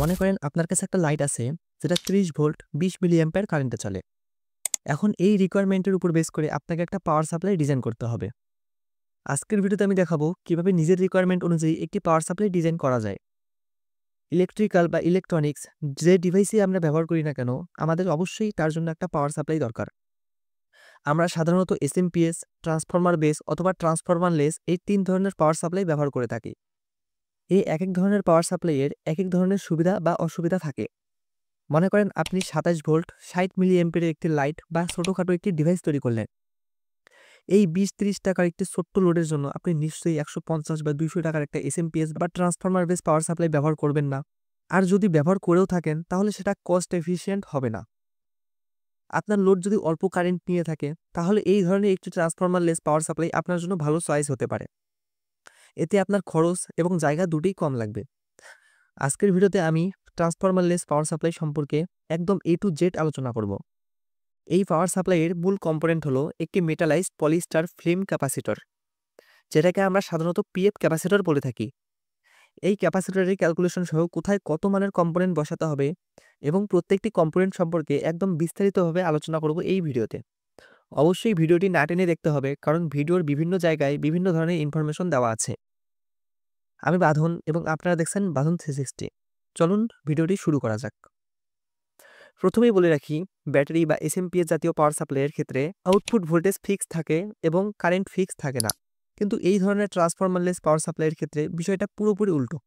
মনে করেন আপনার কাছে একটা লাইট আছে যেটা 30 ভোল্ট 20 মিলি অ্যাম্পিয়ার কারেন্টে চলে। এখন এই রিকোয়ারমেন্টের উপর বেস করে আপনাকে একটা পাওয়ার সাপ্লাই ডিজাইন করতে হবে। আজকের ভিডিওতে আমি দেখাবো কিভাবে নিজের রিকোয়ারমেন্ট অনুযায়ী একটি পাওয়ার সাপ্লাই ডিজাইন করা যায়। ইলেকট্রিক্যাল বা ইলেকট্রনিক্স যে ডিভাইসই আমরা ব্যবহার করি না কেন, আমাদের অবশ্যই তার জন্য একটা পাওয়ার সাপ্লাই দরকার। আমরা সাধারণত এসএমপিএস, ট্রান্সফরমার বেস অথবা ট্রান্সফরমার লেস এই 3 ধরনের পাওয়ার সাপ্লাই ব্যবহার করে থাকি। এই এক ধরনের পাওয়ার সাপ্লাইয়ের এক ধরনের সুবিধা বা অসুবিধা থাকে। মনে করেন আপনি 27 ভোল্ট 60 মিলি অ্যাম্পিয়ারের একটি লাইট বা ছোটোখাটো একটি ডিভাইস তৈরি করলেন। এই 20-30 টাকার একটি ছোট্ট লোডের জন্য আপনি নিশ্চয়ই 150 বা 200 টাকার একটা এসএমপিএস বা ট্রান্সফরমার বেস পাওয়ার সাপ্লাই ব্যবহার করবেন না। আর যদি ব্যবহার করেও থাকেন তাহলে সেটা কস্ট এফিশিয়েন্ট হবে না। আপনার লোড যদি অল্প কারেন্ট নিয়ে থাকে তাহলে এই ধরনের একটি ট্রান্সফরমার লেস পাওয়ার সাপ্লাই আপনার জন্য ভালো চয়েস হতে পারে। এতে আপনার খরচ এবং জায়গা দুটোই কম লাগবে। আজকের ভিডিওতে আমি ট্রান্সফরমার লেস পাওয়ার সাপ্লাই সম্পর্কে একদম A to Z আলোচনা করব। এই পাওয়ার সাপ্লাইয়ের মূল কম্পোনেন্ট হলো একটি মেটালাইজড পলিস্টার ফিল্ম ক্যাপাসিটর, যেটাকে আমরা সাধারণত পিএফ ক্যাপাসিটর বলে থাকি। এই ক্যাপাসিটরের ক্যালকুলেশন সহ কোথায় কত মানের কম্পোনেন্ট বসাতে হবে এবং প্রত্যেকটি কম্পোনেন্ট সম্পর্কে একদম বিস্তারিতভাবে আলোচনা করব এই ভিডিওতে। অবশ্যই ভিডিওটি না টেনে দেখতে হবে, কারণ ভিডিওর বিভিন্ন জায়গায় বিভিন্ন ধরনের ইনফরমেশন দেওয়া আছে। আমি বাঁধন এবং আপনারা দেখছেন বাঁধন 360। চলুন ভিডিওটি শুরু করা যাক। প্রথমেই বলে রাখি, ব্যাটারি বা এসএমপিএস জাতীয় পাওয়ার সাপ্লাইয়ের ক্ষেত্রে আউটপুট ভোল্টেজ ফিক্স থাকে এবং কারেন্ট ফিক্স থাকে না। কিন্তু এই ধরনের ট্রান্সফরমারলেস পাওয়ার সাপ্লাইয়ের ক্ষেত্রে বিষয়টা পুরোপুরি উল্টো।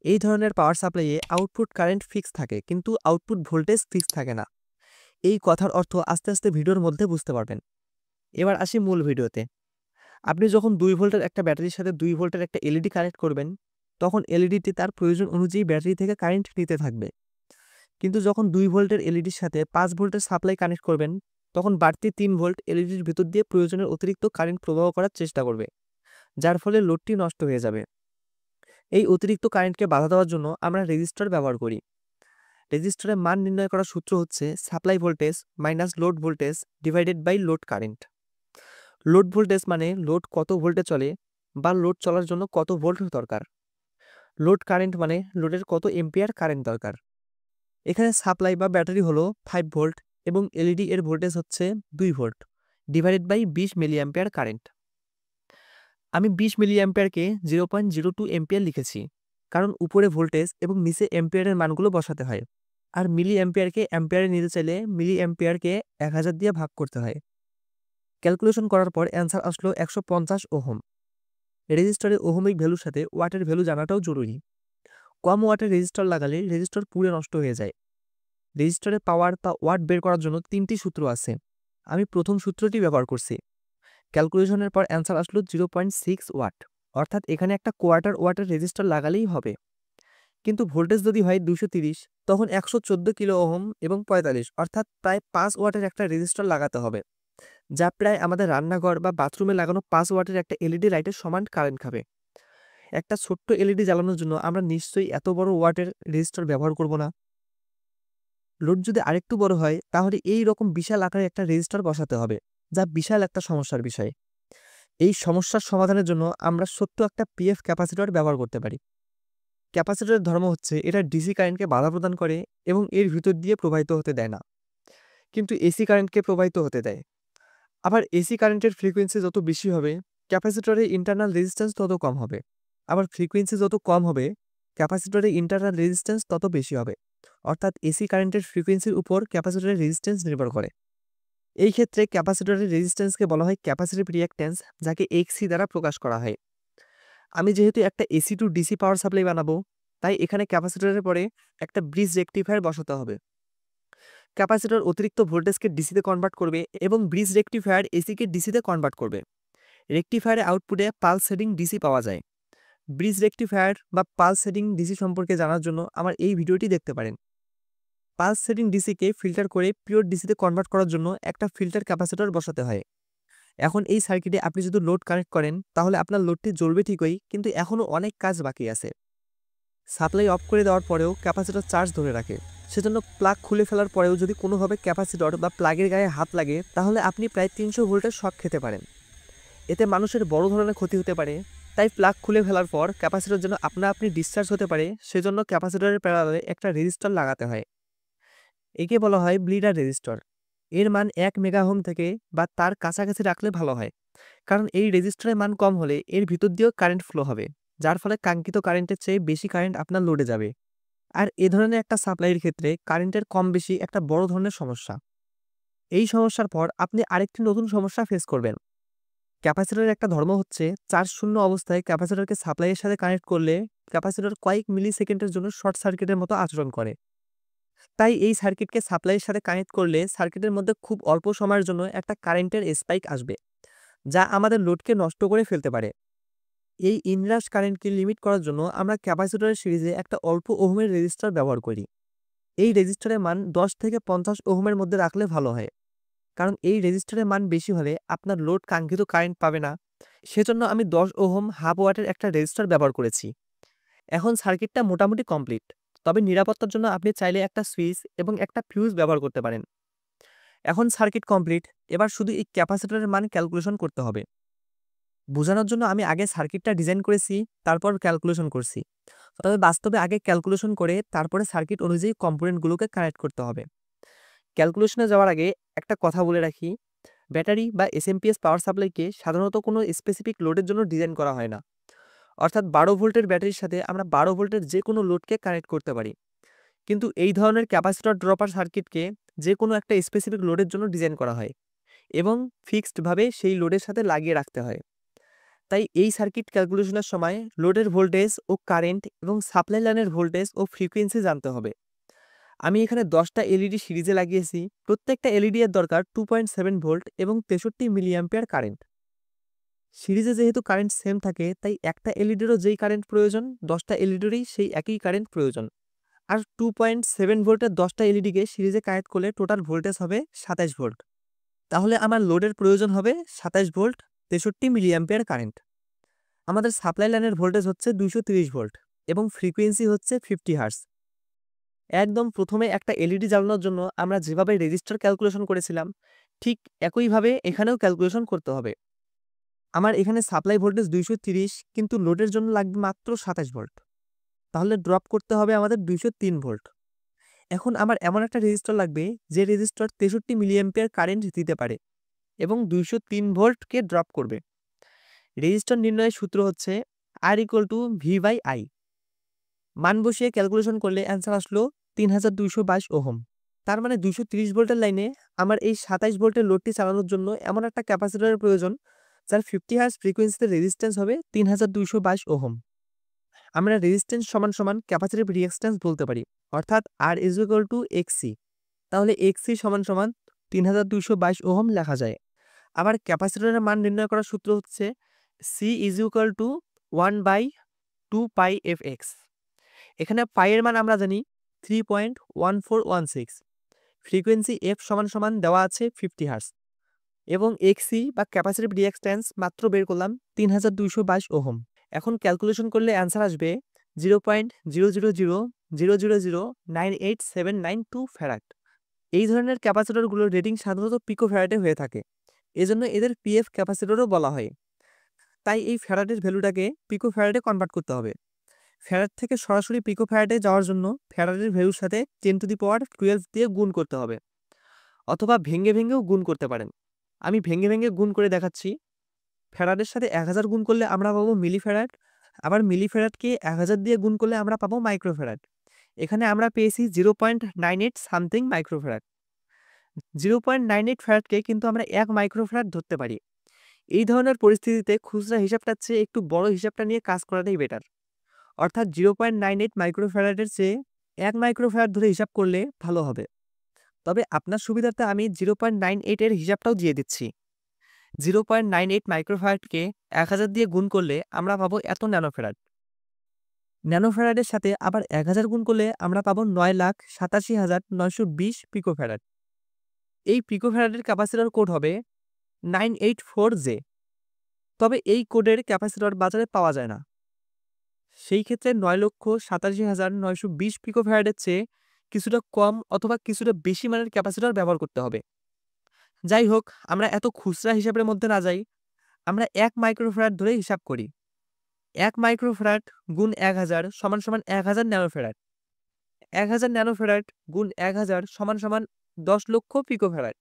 এই ধরনের পাওয়ার সাপ্লাইয়ে আউটপুট কারেন্ট ফিক্স থাকে কিন্তু আউটপুট ভোল্টেজ ফিক্স থাকে না। এই কথার অর্থ আস্তে আস্তে ভিডিওর মধ্যে বুঝতে পারবেন। এবার আসি মূল ভিডিওতে। আপনি যখন 2 ভোল্টের একটা ব্যাটারির সাথে 2 ভোল্টের একটা এলইডি কানেক্ট করবেন, তখন এলইডিটি তার প্রয়োজন অনুযায়ী ব্যাটারি থেকে কারেন্ট নিতে থাকবে। কিন্তু যখন 2 ভোল্টের এলইডির সাথে 5 ভোল্টের সাপ্লাই কানেক্ট করবেন, তখন বাড়তি 3 ভোল্ট এলইডির ভিতর দিয়ে প্রয়োজনের অতিরিক্ত কারেন্ট প্রবাহ করার চেষ্টা করবে, যার ফলে লোডটি নষ্ট হয়ে যাবে। এই অতিরিক্ত কারেন্টকে বাধা দেওয়ার জন্য আমরা রেজিস্টর ব্যবহার করি। রেজিস্টরের মান নির্ণয় করার সূত্র হচ্ছে supply voltage minus load voltage divided by load current. Load voltage মানে লোড কত ভোল্টে চলে বা লোড চলার জন্য কত ভোল্ট দরকার। লোড কারেন্ট মানে লোডের কত এম্পিয়ার কারেন্ট দরকার। এখানে সাপ্লাই বা ব্যাটারি হলো 5 ভোল্ট এবং এলইডি এর ভোল্টেজ হচ্ছে 2 volt divided by 20 milli ampere current. আমি 20 মিলি অ্যাম্পিয়ারকে 0.02 এম্পিয়ার লিখেছি, কারণ উপরে ভোল্টেজ এবং নিচে এম্পিয়ারের মানগুলো বসাতে হয়। আর মিলি অ্যাম্পিয়ারকে অ্যাম্পিয়ারে নিতে চাইলে মিলি অ্যাম্পিয়ারকে 1000 দিয়ে ভাগ করতে হয়। ক্যালকুলেশন করার পর অ্যান্সার আসলো 150 ওহম। রেজিস্টরের ওহমিক ভ্যালুর সাথে ওয়াটের ভ্যালু জানাটাও জরুরি। কম ওয়াটের রেজিস্টর লাগালে রেজিস্টর পুড়ে নষ্ট হয়ে যায়। রেজিস্টরের পাওয়ার বা ওয়াট বের করার জন্য 3টি সূত্র আছে। আমি প্রথম সূত্রটি ব্যবহার করছি। ক্যালকুলেশনের পর অ্যান্সার আসলো 0.6 ওয়াট, অর্থাৎ এখানে একটা কোয়ার্টার ওয়াটের রেজিস্টর লাগালেই হবে। কিন্তু ভোল্টেজ যদি হয় 230, তখন 114 কিলো ওহম এবং 45 অর্থাৎ প্রায় 5 ওয়াটের একটা রেজিস্টর লাগাতে হবে, যা প্রায় আমাদের রান্নাঘর বা বাথরুমে লাগানো 5 ওয়াটের একটা এলইডি লাইটের সমান কারেন্ট খাবে। একটা ছোট্ট এলইডি জ্বালানোর জন্য আমরা নিশ্চয়ই এত বড় ওয়াটের রেজিস্টর ব্যবহার করব না। লোড যদি আরেকটু বড় হয় তাহলে এই রকম বিশাল আকারে একটা রেজিস্টর বসাতে হবে, যা বিশাল একটা সমস্যার বিষয়। এই সমস্যার সমাধানের জন্য আমরা ছোট্ট একটা পিএফ ক্যাপাসিটর ব্যবহার করতে পারি। ক্যাপাসিটরের ধর্ম হচ্ছে এটা ডিসি কারেন্টকে বাধা প্রদান করে এবং এর ভিতর দিয়ে প্রবাহিত হতে দেয় না, কিন্তু এসি কারেন্টকে প্রবাহিত হতে দেয়। আবার এসি কারেন্টের ফ্রিকোয়েন্সি যত বেশি হবে, ক্যাপাসিটরের ইন্টারনাল রেজিস্ট্যান্স তত কম হবে। আবার ফ্রিকোয়েন্সি যত কম হবে, ক্যাপাসিটরের ইন্টারনাল রেজিস্ট্যান্স তত বেশি হবে। অর্থাৎ এসি কারেন্টের ফ্রিকোয়েন্সির উপর ক্যাপাসিটরের রেজিস্ট্যান্স নির্ভর করে। এই ক্ষেত্রে ক্যাপাসিটরের রেজিস্ট্যান্সকে বলা হয় ক্যাপাসিটিভ রিঅ্যাক্ট্যান্স, যাকে এক্সি দ্বারা প্রকাশ করা হয়। আমি যেহেতু একটা AC two DC power supply বানাবো, তাই এখানে ক্যাপাসিটরের পরে একটা ব্রিজ রেকটিফায়ার বসাতে হবে। ক্যাপাসিটর অতিরিক্ত ভোল্টেজকে ডিসিতে কনভার্ট করবে এবং ব্রিজ রেকটিফায়ার এসিকে ডিসিতে কনভার্ট করবে। রেকটিফায়ারের আউটপুটে পালস সেটিং ডিসি পাওয়া যায়। ব্রিজ রেকটিফায়ার বা পালস সেটিং ডিসি সম্পর্কে জানার জন্য আমার এই ভিডিওটি দেখতে পারেন। পালস সেটিং ডিসিকে ফিল্টার করে পিওর ডিসিতে কনভার্ট করার জন্য একটা ফিল্টার ক্যাপাসিটর বসাতে হয়। এখন এই সার্কিটে আপনি যদি লোড কানেক্ট করেন তাহলে আপনার লোডটি জ্বলবে ঠিকই, কিন্তু এখনও অনেক কাজ বাকি আছে। সাপ্লাই অফ করে দেওয়ার পরেও ক্যাপাসিটর চার্জ ধরে রাখে, সেজন্য প্লাগ খুলে ফেলার পরেও যদি কোনোভাবে ক্যাপাসিটর বা প্লাগের গায়ে হাত লাগে তাহলে আপনি প্রায় 300 ভোল্টের শক খেতে পারেন। এতে মানুষের বড় ধরনের ক্ষতি হতে পারে। তাই প্লাগ খুলে ফেলার পর ক্যাপাসিটর যেন আপনা আপনি ডিসচার্জ হতে পারে সেজন্য ক্যাপাসিটরের প্যারালালে একটা রেজিস্টর লাগাতে হয়। একে বলা হয় ব্লিডার রেজিস্টর। এর মান 1 মেগাওহম থেকে বা তার কাছাকাছি রাখলে ভালো হয়, কারণ এই রেজিস্টরের মান কম হলে এর ভিতর দিয়েও কারেন্ট ফ্লো হবে, যার ফলে কাঙ্ক্ষিত কারেন্টের চেয়ে বেশি কারেন্ট আপনার লোডে যাবে। আর এ ধরনের একটা সাপ্লাইয়ের ক্ষেত্রে কারেন্টের কম বেশি একটা বড় ধরনের সমস্যা। এই সমস্যার পর আপনি আরেকটি নতুন সমস্যা ফেস করবেন। ক্যাপাসিটরের একটা ধর্ম হচ্ছে চার্জ শূন্য অবস্থায় ক্যাপাসিটরকে সাপ্লাইয়ের সাথে কানেক্ট করলে ক্যাপাসিটর কয়েক মিলি সেকেন্ডের জন্য শর্ট সার্কিটের মতো আচরণ করে। তাই এই সার্কিটকে সাপ্লাইয়ের সাথে কানেক্ট করলে সার্কিটের মধ্যে খুব অল্প সময়ের জন্য একটা কারেন্টের স্পাইক আসবে, যা আমাদের লোডকে নষ্ট করে ফেলতে পারে। এই ইনরাশ কারেন্টকে লিমিট করার জন্য আমরা ক্যাপাসিটরের সিরিজে একটা অল্প ওহমের রেজিস্টার ব্যবহার করি। এই রেজিস্টারের মান 10 থেকে 50 ওহমের মধ্যে রাখলে ভালো হয়, কারণ এই রেজিস্টারের মান বেশি হলে আপনার লোড কাঙ্ক্ষিত কারেন্ট পাবে না। সেজন্য আমি 10 ওহম হাফ ওয়াটের একটা রেজিস্টার ব্যবহার করেছি। এখন সার্কিটটা মোটামুটি কমপ্লিট, তবে নিরাপত্তার জন্য আপনি চাইলে একটা সুইচ এবং একটা ফিউজ ব্যবহার করতে পারেন। এখন সার্কিট কমপ্লিট, এবার শুধু এই ক্যাপাসিটরের মান ক্যালকুলেশন করতে হবে। বোঝানোর জন্য আমি আগে সার্কিটটা ডিজাইন করেছি, তারপর ক্যালকুলেশন করছি। তবে বাস্তবে আগে ক্যালকুলেশন করে তারপরে সার্কিট অনুযায়ী কম্পোনেন্টগুলোকে কানেক্ট করতে হবে। ক্যালকুলেশনে যাওয়ার আগে একটা কথা বলে রাখি, ব্যাটারি বা এসএমপিএস পাওয়ার সাপ্লাইকে সাধারণত কোনো স্পেসিফিক লোডের জন্য ডিজাইন করা হয় না। অর্থাৎ 12 ভোল্টের ব্যাটারির সাথে আমরা 12 ভোল্টের যে কোনো লোডকে কানেক্ট করতে পারি, কিন্তু এই ধরনের ক্যাপাসিটর ড্রপার সার্কিটকে যে কোনো একটা স্পেসিফিক লোডের জন্য ডিজাইন করা হয় এবং ফিক্সডভাবে সেই লোডের সাথে লাগিয়ে রাখতে হয়। তাই এই সার্কিট ক্যালকুলেশনের সময় লোডের ভোল্টেজ ও কারেন্ট এবং সাপ্লাই লাইনের ভোল্টেজ ও ফ্রিকোয়েন্সি জানতে হবে। আমি এখানে 10টা এলইডি সিরিজে লাগিয়েছি। প্রত্যেকটা এলইডি এর দরকার 2.7 ভোল্ট এবং 63 মিলি অ্যাম্পিয়ার কারেন্ট। সিরিজে যেহেতু কারেন্ট সেম থাকে, তাই একটা এলইডিরও যেই কারেন্ট প্রয়োজন 10টা এলইডিরই সেই একই কারেন্ট প্রয়োজন। আর 2.7 ভোল্টের 10টা এলইডিকে সিরিজে কানেক্ট করলে টোটাল ভোল্টেজ হবে 27 ভোল্ট। তাহলে আমার লোডের প্রয়োজন হবে 27 ভোল্ট 63 মিলি অ্যাম্পিয়ার কারেন্ট। আমাদের সাপ্লাই লাইনের ভোল্টেজ হচ্ছে 230 ভোল্ট এবং ফ্রিকোয়েন্সি হচ্ছে 50 হার্টজ। একদম প্রথমে একটা এলইডি জ্বালানোর জন্য আমরা যেভাবে রেজিস্টার ক্যালকুলেশন করেছিলাম, ঠিক একইভাবে এখানেও ক্যালকুলেশন করতে হবে। আমার এখানে সাপ্লাই ভোল্টেজ 230, কিন্তু লোডের জন্য লাগবে মাত্র 27 ভোল্ট। তাহলে ড্রপ করতে হবে আমাদের 203 ভোল্ট। এখন আমার এমন একটা রেজিস্টার লাগবে যে রেজিস্টার 63 মিলি অ্যাম্পিয়ার কারেন্ট দিতে পারে এবং 203 ভোল্টকে ড্রপ করবে। রেজিস্টার নির্ণয়ের সূত্র হচ্ছে R = V/I। মান বসিয়ে ক্যালকুলেশন করলে অ্যান্সার আসলো 3222 ওহম। তার মানে 230 ভোল্টের লাইনে আমার এই 27 ভোল্টের লোডটি চালানোর জন্য এমন একটা ক্যাপাসিটরের প্রয়োজন যার 50 হার্জ ফ্রিকোয়েন্সিতে রেজিস্ট্যান্স হবে 3222 ওহম। আমরা রেজিস্ট্যান্স সমান ক্যাপাসিটিভ রিঅ্যাকট্যান্স বলতে পারি, অর্থাৎ R = XC। তাহলে XC সমান 3222 ওহম লেখা যায়। আবার ক্যাপাসিটরের মান নির্ণয় করার সূত্র হচ্ছে C = 1/2πfx। এখানে পাই এর মান আমরা জানি 3.1416। ফ্রিকোয়েন্সি f সমান দেওয়া আছে 50 হার্জ এবং XC বা ক্যাপাসিটিভ রিঅ্যাকট্যান্স মাত্র বের করলাম 3222 ওহম। এখন ক্যালকুলেশন করলে অ্যান্সার আসবে 0.00000098792 ফ্যারাড। এই ধরনের ক্যাপাসিটরগুলোর রেটিং সাধারণত পিকো ফ্যারাডে হয়ে থাকে, এজন্য এদের পিএফ ক্যাপাসিটরও বলা হয়। তাই এই ফ্যারাডের ভ্যালুটাকে পিকো ফ্যারাডে কনভার্ট করতে হবে। ফ্যারাড থেকে সরাসরি পিকো ফ্যারাডে যাওয়ার জন্য ফ্যারাডের ভ্যালুর সাথে 10⁻12 দিয়ে গুণ করতে হবে, অথবা ভেঙেও গুণ করতে পারেন। আমি ভেঙে গুণ করে দেখাচ্ছি। ফ্যারাডের সাথে 1000 গুণ করলে আমরা পাবো মিলি ফ্যারাড, আবার মিলি ফ্যারাডকে 1000 দিয়ে গুণ করলে আমরা পাবো মাইক্রো ফ্যারাড। এখানে আমরা পেয়েছি 0.98 সামথিং মাইক্রো ফ্যারাড। 0.98 ফ্যারাডকে কিন্তু আমরা 1 মাইক্রো ফ্যারাড ধরতে পারি। এই ধরনের পরিস্থিতিতে খুচরা হিসাবটার চেয়ে একটু বড় হিসাবটা নিয়ে কাজ করাটাই বেটার। অর্থাৎ 0.98 মাইক্রো ফ্যারাডের চেয়ে 1 মাইক্রো ফ্যারাড ধরে হিসাব করলে ভালো হবে। তবে আপনার সুবিধার্থে আমি 0.98 এর হিসাবটাও দিয়ে দিচ্ছি। 0.98 মাইক্রো ফ্যারাডকে 1000 দিয়ে গুণ করলে আমরা পাবো এত ন্যানো ফ্যারাড। ন্যানো ফ্যারাডের সাথে আবার 1000 গুণ করলে আমরা পাবো 9,87,920 পিকো ফ্যারাড। এই পিকো ফ্যারাডের ক্যাপাসিটর কোড হবে 984J। তবে এই কোডের ক্যাপাসিটর বাজারে পাওয়া যায় না। সেই ক্ষেত্রে 9,87,920 পিকো ফ্যারাডের চেয়ে কিছুটা কম অথবা কিছুটা বেশি মানের ক্যাপাসিটর ব্যবহার করতে হবে। যাই হোক, আমরা এত খুচরা হিসাবের মধ্যে না যাই, আমরা 1 মাইক্রো ফ্যারাড ধরে হিসাব করি। 1 মাইক্রোফ্যারাড গুণ 1000 সমান সমান 1000 ন্যানোফ্যারাড। 1000 ন্যানোফ্যারাড গুণ 1000 সমান সমান 10 লক্ষ পিকোফ্যারাড।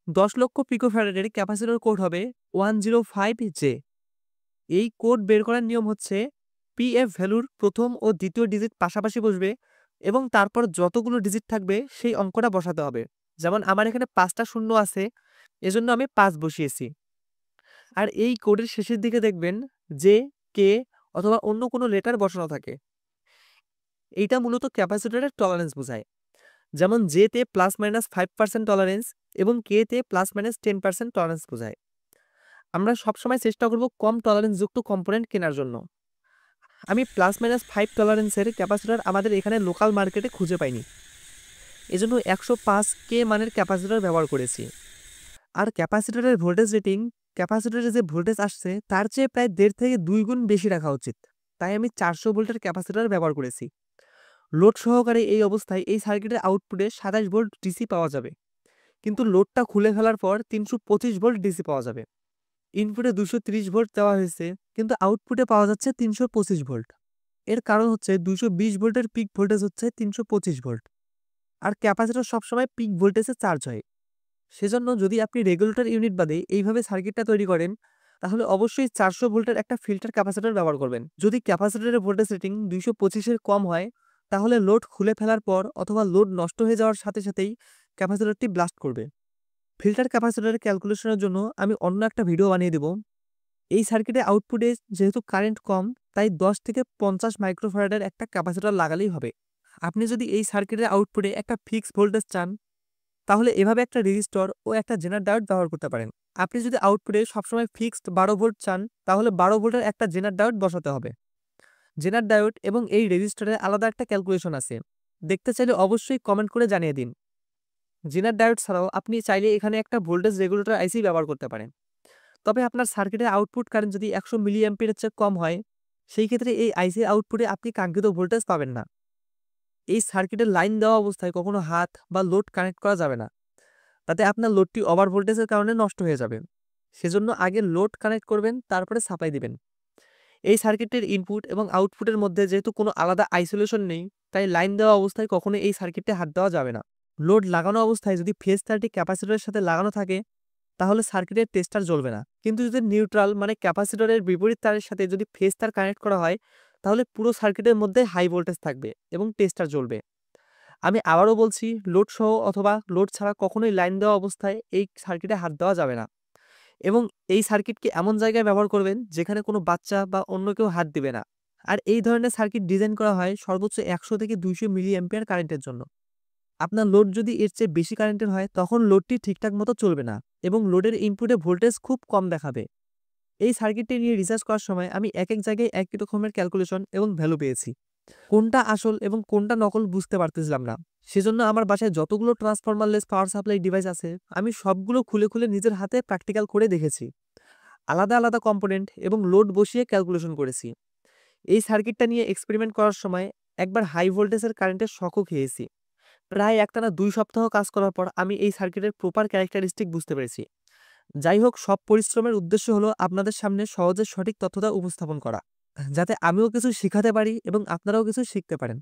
10 লক্ষ পিকোফ্যারাডের ক্যাপাসিটর কোড হবে 105J। এই কোড বের করার নিয়ম হচ্ছে পিএফ ভ্যালুর প্রথম ও দ্বিতীয় ডিজিট পাশাপাশি বসবে এবং তারপর যতগুলো ডিজিট থাকবে সেই অঙ্কটা বসাতে হবে। যেমন আমার এখানে 5টা শূন্য আছে, এজন্য আমি 5 বসিয়েছি। আর এই কোডের শেষের দিকে দেখবেন জে, কে অথবা অন্য কোনো লেটার বসানো থাকে। এইটা মূলত ক্যাপাসিটরের টলারেন্স বোঝায়। যেমন জেতে +-5% টলারেন্স এবং কেতে +-10% টলারেন্স বোঝায়। আমরা সবসময় চেষ্টা করব কম টলারেন্স যুক্ত কম্পোনেন্ট কেনার জন্য। আমি +-5 টলারেন্সের ক্যাপাসিটর আমাদের এখানে লোকাল মার্কেটে খুঁজে পাইনি, এজন্য 105K মানের ক্যাপাসিটর ব্যবহার করেছি। আর ক্যাপাসিটরের ভোল্টেজ রেটিং ক্যাপাসিটরে যে ভোল্টেজ আসছে তার চেয়ে প্রায় 1.5 থেকে 2 গুণ বেশি রাখা উচিত, তাই আমি 400 ভোল্টের ক্যাপাসিটর ব্যবহার করেছি। লোড সহকারে এই অবস্থায় এই সার্কিটের আউটপুটে 27 ভোল্ট ডিসি পাওয়া যাবে, কিন্তু লোডটা খুলে ফেলার পর 325 ভোল্ট ডিসি পাওয়া যাবে। ইনপুটে 230 ভোল্ট দেওয়া হয়েছে, কিন্তু আউটপুটে পাওয়া যাচ্ছে 325 ভোল্ট। এর কারণ হচ্ছে 220 ভোল্টের পিক ভোল্টেজ হচ্ছে 325 ভোল্ট, আর ক্যাপাসিটর সবসময় পিক ভোল্টেজে চার্জ হয়। সেজন্য যদি আপনি রেগুলেটর ইউনিট বাদে এইভাবে সার্কিটটা তৈরি করেন, তাহলে অবশ্যই 400 ভোল্টের একটা ফিল্টার ক্যাপাসিটর ব্যবহার করবেন। যদি ক্যাপাসিটরের ভোল্টেজ রেটিং 225-এর কম হয়, তাহলে লোড খুলে ফেলার পর অথবা লোড নষ্ট হয়ে যাওয়ার সাথে সাথেই ক্যাপাসিটরটি ব্লাস্ট করবে। ফিল্টার ক্যাপাসিটরের ক্যালকুলেশনের জন্য আমি অন্য একটা ভিডিও বানিয়ে দেব। এই সার্কিটে আউটপুটে যেহেতু কারেন্ট কম, তাই 10 থেকে 50 মাইক্রোফ্যারাডের একটা ক্যাপাসিটর লাগালেই হবে। আপনি যদি এই সার্কিটের আউটপুটে একটা ফিক্স ভোল্টেজ চান, তাহলে এভাবে একটা রেজিস্টর ও একটা জেনার ডায়োড ব্যবহার করতে পারেন। আপনি যদি আউটপুটে সবসময় ফিক্সড 12 ভোল্ট চান, তাহলে 12 ভোল্টের একটা জেনার ডায়োড বসাতে হবে। জেনার ডায়োড এবং এই রেজিস্টরের আলাদা একটা ক্যালকুলেশন আছে, দেখতে চাইলে অবশ্যই কমেন্ট করে জানিয়ে দিন। জেনার ডায়োড ছাড়াও আপনি চাইলে এখানে একটা ভোল্টেজ রেগুলেটর আইসি ব্যবহার করতে পারেন। তবে আপনার সার্কিটের আউটপুট কারেন্ট যদি 100 মিলি অ্যাম্পিয়ারের চেয়ে কম হয়, সেই ক্ষেত্রে এই আইসির আউটপুটে আপনি কাঙ্ক্ষিত ভোল্টেজ পাবেন না। এই সার্কিটের লাইন দেওয়া অবস্থায় কখনো হাত বা লোড কানেক্ট করা যাবে না, তাতে আপনার লোডটি ওভার ভোল্টেজের কারণে নষ্ট হয়ে যাবে। সেজন্য আগে লোড কানেক্ট করবেন, তারপরে সাপ্লাই দিবেন। এই সার্কিটের ইনপুট এবং আউটপুটের মধ্যে যেহেতু কোনো আলাদা আইসোলেশন নেই, তাই লাইন দেওয়া অবস্থায় কখনো এই সার্কিটে হাত দেওয়া যাবে না। লোড লাগানো অবস্থায় যদি ফেজ তারটি ক্যাপাসিটরের সাথে লাগানো থাকে, তাহলে সার্কিটের টেস্টার জ্বলবে না। কিন্তু যদি নিউট্রাল মানে ক্যাপাসিটরের বিপরীত তারের সাথে যদি ফেজ তার কানেক্ট করা হয়, তাহলে পুরো সার্কিটের মধ্যে হাই ভোল্টেজ থাকবে এবং টেস্টার জ্বলবে। আমি আবারও বলছি, লোড সহ অথবা লোড ছাড়া কখনোই লাইন দেওয়া অবস্থায় এই সার্কিটে হাত দেওয়া যাবে না। এবং এই সার্কিটকে এমন জায়গায় ব্যবহার করবেন যেখানে কোনো বাচ্চা বা অন্য কেউ হাত দিবে না। আর এই ধরনের সার্কিট ডিজাইন করা হয় সর্বোচ্চ 100 থেকে 200 মিলি অ্যাম্পিয়ার কারেন্টের জন্য। আপনার লোড যদি এর চেয়ে বেশি কারেন্টের হয়, তখন লোডটি ঠিকঠাক মতো চলবে না এবং লোডের ইনপুটে ভোল্টেজ খুব কম দেখাবে। এই সার্কিটটি নিয়ে রিসার্চ করার সময় আমি এক জায়গায় একই রকমের ক্যালকুলেশন এবং ভ্যালু পেয়েছি। কোনটা আসল এবং কোনটা নকল বুঝতে পারতেছিলাম না। সেজন্য আমার বাসায় যতগুলো ট্রান্সফরমারলেস পাওয়ার সাপ্লাই ডিভাইস আছে, আমি সবগুলো খুলে খুলে নিজের হাতে প্র্যাকটিক্যাল করে দেখেছি। আলাদা আলাদা কম্পোনেন্ট এবং লোড বসিয়ে ক্যালকুলেশন করেছি। এই সার্কিটটা নিয়ে এক্সপেরিমেন্ট করার সময় একবার হাই ভোল্টেজের কারেন্টের শকও খেয়েছি। প্রায় একটানা 2 সপ্তাহ কাজ করার পর আমি এই সার্কিটের প্রপার ক্যারেক্টারিস্টিক বুঝতে পেরেছি। যাই হোক, সব পরিশ্রমের উদ্দেশ্য হলো আপনাদের সামনে সহজে সঠিক তথ্যটা উপস্থাপন করা, যাতে আমিও কিছু শিখাতে পারি এবং আপনারাও কিছু শিখতে পারেন।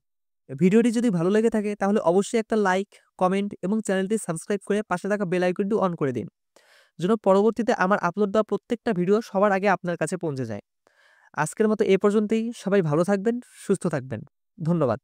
ভিডিওটি যদি ভালো লেগে থাকে তাহলে অবশ্যই একটা লাইক, কমেন্ট এবং চ্যানেলটি সাবস্ক্রাইব করে পাশে থাকা বেল আইকনটি অন করে দিন, যেন পরবর্তীতে আমার আপলোড দেওয়া প্রত্যেকটা ভিডিও সবার আগে আপনার কাছে পৌঁছে যায়। আজকের মতো এ পর্যন্তই। সবাই ভালো থাকবেন, সুস্থ থাকবেন। ধন্যবাদ।